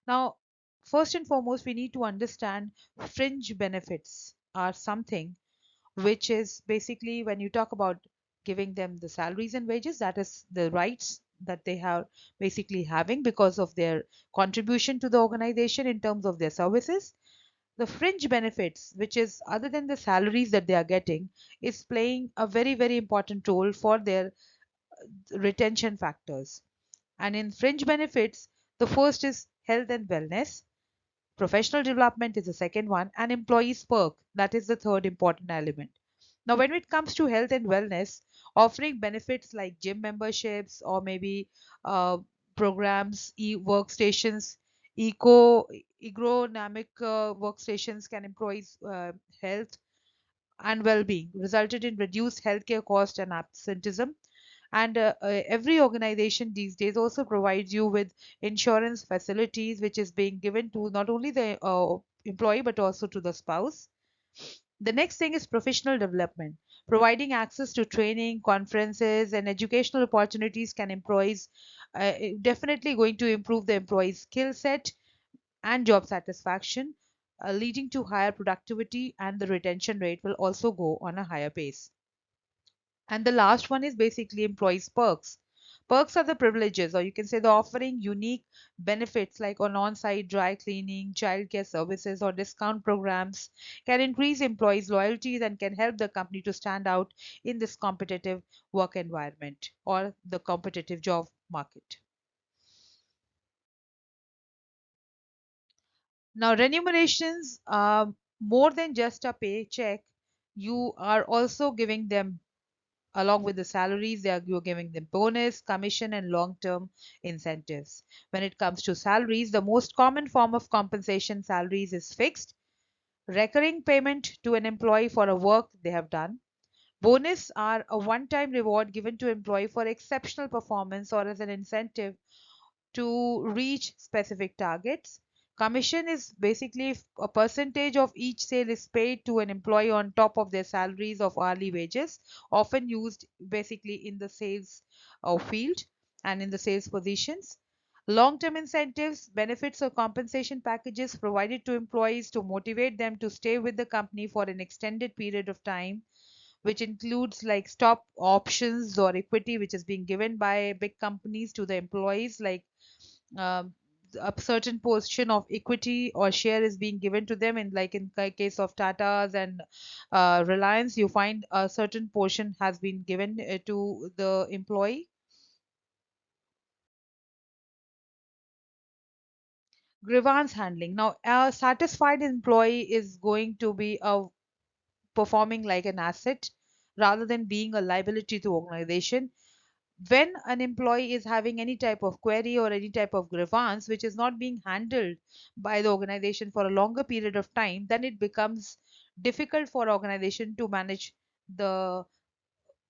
Now, first and foremost, we need to understand fringe benefits are something which is basically when you talk about giving them the salaries and wages, that is the rights that they have basically having because of their contribution to the organization in terms of their services. The fringe benefits, which is other than the salaries that they are getting, is playing a very, very important role for their retention factors. And in fringe benefits, the first is health and wellness. Professional development is the second one, and employees perk, that is the third important element. Now, when it comes to health and wellness, offering benefits like gym memberships or maybe uh, programs, workstations, eco ergonomic workstations can improve health and well-being, resulted in reduced healthcare cost and absenteeism. And every organization these days also provides you with insurance facilities, which is being given to not only the employee but also to the spouse. The next thing is professional development. Providing access to training, conferences, and educational opportunities can employees definitely going to improve the employee's skill set and job satisfaction, leading to higher productivity, and the retention rate will also go on a higher pace. And the last one is basically employees' perks. Perks are the privileges, or you can say the offering unique benefits like on-site dry cleaning, childcare services, or discount programs can increase employees' loyalties and can help the company to stand out in this competitive work environment or the competitive job market. Now, remunerations are more than just a paycheck. You are also giving them, along with the salaries, you're giving them bonus, commission, and long-term incentives. When it comes to salaries, the most common form of compensation salaries is fixed, recurring payment to an employee for a work they have done. Bonus are a one-time reward given to employee for exceptional performance or as an incentive to reach specific targets. Commission is basically a percentage of each sale is paid to an employee on top of their salaries of hourly wages, often used basically in the sales field and in the sales positions. Long term incentives, benefits, or compensation packages provided to employees to motivate them to stay with the company for an extended period of time, which includes like stock options or equity, which is being given by big companies to the employees, like um, a certain portion of equity or share is being given to them. In like in case of Tata's and Reliance, you find a certain portion has been given to the employee. Grievance handling. Now, a satisfied employee is going to be performing like an asset rather than being a liability to organization. When an employee is having any type of query or any type of grievance which is not being handled by the organization for a longer period of time, then it becomes difficult for organization to manage the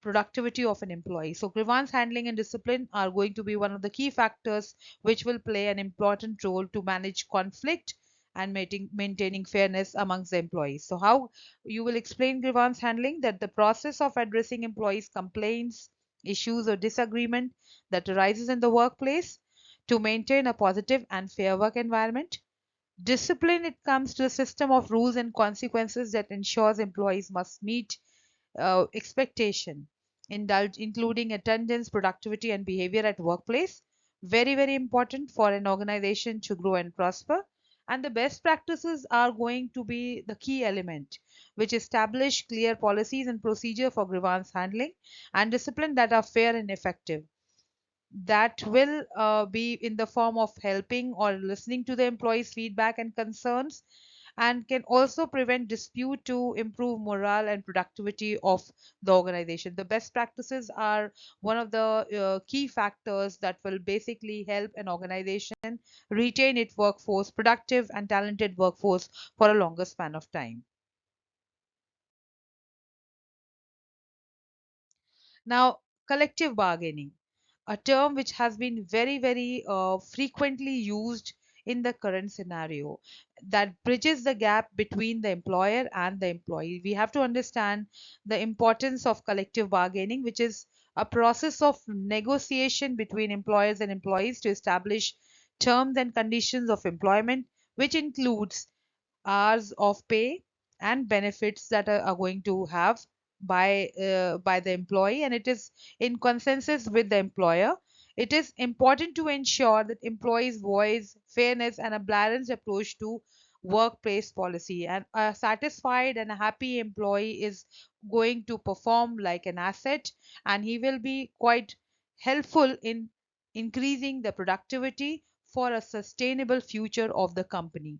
productivity of an employee. So grievance handling and discipline are going to be one of the key factors which will play an important role to manage conflict and maintaining fairness amongst the employees. So how you will explain grievance handling? That the process of addressing employees complaints, issues, or disagreement that arises in the workplace to maintain a positive and fair work environment. Discipline, it comes to a system of rules and consequences that ensures employees must meet expectation, including attendance, productivity, and behavior at workplace. Very, very important for an organization to grow and prosper. And the best practices are going to be the key element, which establish clear policies and procedure for grievance handling and discipline that are fair and effective. That will be in the form of helping or listening to the employees' feedback and concerns, and can also prevent dispute to improve morale and productivity of the organization. The best practices are one of the key factors that will basically help an organization retain its workforce, productive and talented workforce, for a longer span of time. Now, collective bargaining, a term which has been very, very frequently used in the current scenario, that bridges the gap between the employer and the employee. We have to understand the importance of collective bargaining, which is a process of negotiation between employers and employees to establish terms and conditions of employment, which includes hours of pay and benefits that are going to have by the employee, and it is in consensus with the employer. It is important to ensure that employees voice fairness and a balanced approach to workplace policy, and a satisfied and a happy employee is going to perform like an asset, and he will be quite helpful in increasing the productivity for a sustainable future of the company.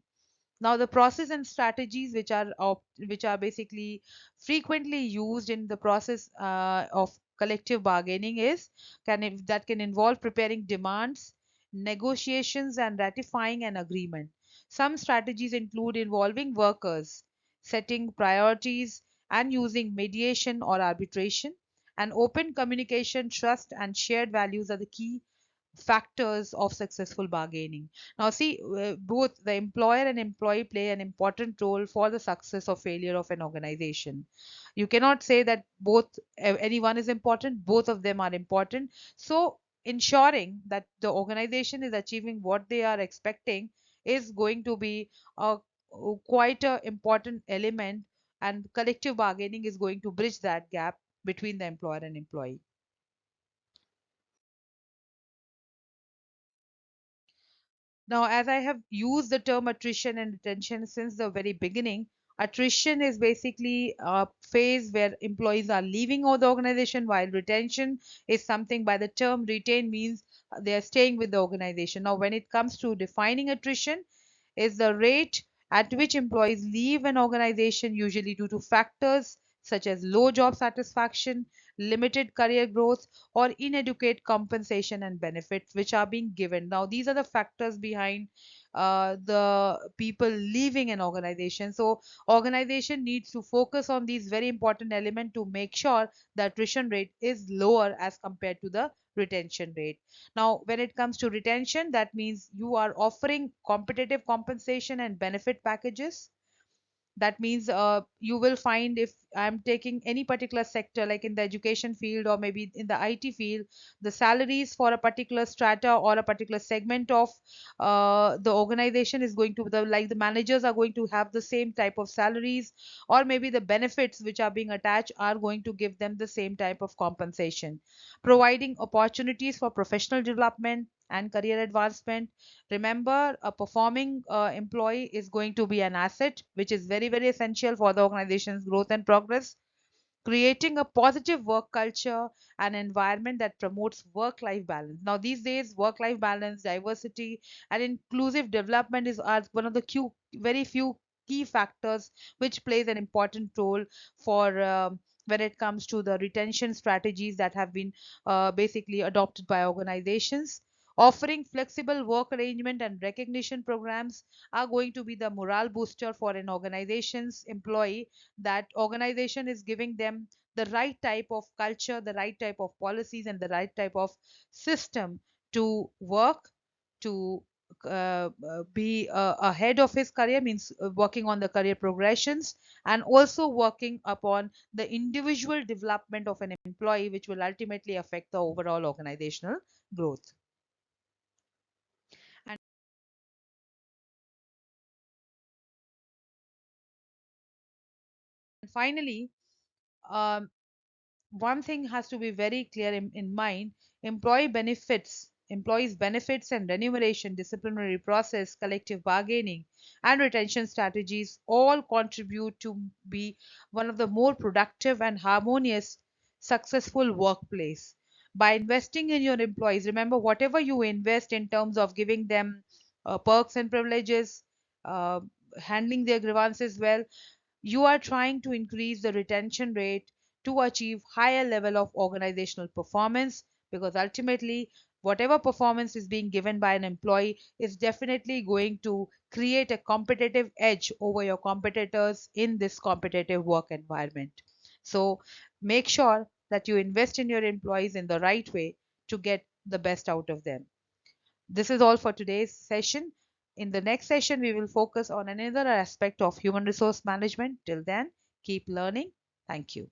Now, the process and strategies which are basically frequently used in the process of collective bargaining is that can involve preparing demands, negotiations, and ratifying an agreement. Some strategies include involving workers, setting priorities, and using mediation or arbitration. And open communication, trust, and shared values are the key factors of successful bargaining. Now, see, both the employer and employee play an important role for the success or failure of an organization. You cannot say that any one is important, both of them are important. So, ensuring that the organization is achieving what they are expecting is going to be a quite a important element, and collective bargaining is going to bridge that gap between the employer and employee. Now, as I have used the term attrition and retention since the very beginning, attrition is basically a phase where employees are leaving the organization, while retention is something by the term retain means they are staying with the organization. Now, when it comes to defining attrition, is the rate at which employees leave an organization, usually due to factors such as low job satisfaction, limited career growth, or inadequate compensation and benefits which are being given. Now, these are the factors behind the people leaving an organization. So, organization needs to focus on these very important elements to make sure the attrition rate is lower as compared to the retention rate. Now, when it comes to retention, that means you are offering competitive compensation and benefit packages. That means you will find, if I'm taking any particular sector like in the education field or maybe in the IT field, the salaries for a particular strata or a particular segment of the organization is going to the managers are going to have the same type of salaries, or maybe the benefits which are being attached are going to give them the same type of compensation, providing opportunities for professional development and career advancement. Remember, a performing employee is going to be an asset, which is very, very essential for the organization's growth and progress. Creating a positive work culture and environment that promotes work life balance. Now, these days, work life balance, diversity, and inclusive development are one of the very few key factors which plays an important role for when it comes to the retention strategies that have been basically adopted by organizations. Offering flexible work arrangement and recognition programs are going to be the morale booster for an organization's employee, that organization is giving them the right type of culture, the right type of policies, and the right type of system to work, to be ahead of his career, means working on the career progressions, and also working upon the individual development of an employee, which will ultimately affect the overall organizational growth. And finally, um, one thing has to be very clear in mind: employees benefits and remuneration, disciplinary process, collective bargaining, and retention strategies all contribute to be one of the more productive and harmonious successful workplace. By investing in your employees, remember, whatever you invest in terms of giving them perks and privileges, uh, handling their grievances well, you are trying to increase the retention rate to achieve higher level of organizational performance, because ultimately whatever performance is being given by an employee is definitely going to create a competitive edge over your competitors in this competitive work environment. So make sure that you invest in your employees in the right way to get the best out of them. This is all for today's session. In the next session, we will focus on another aspect of human resource management. Till then, keep learning. Thank you.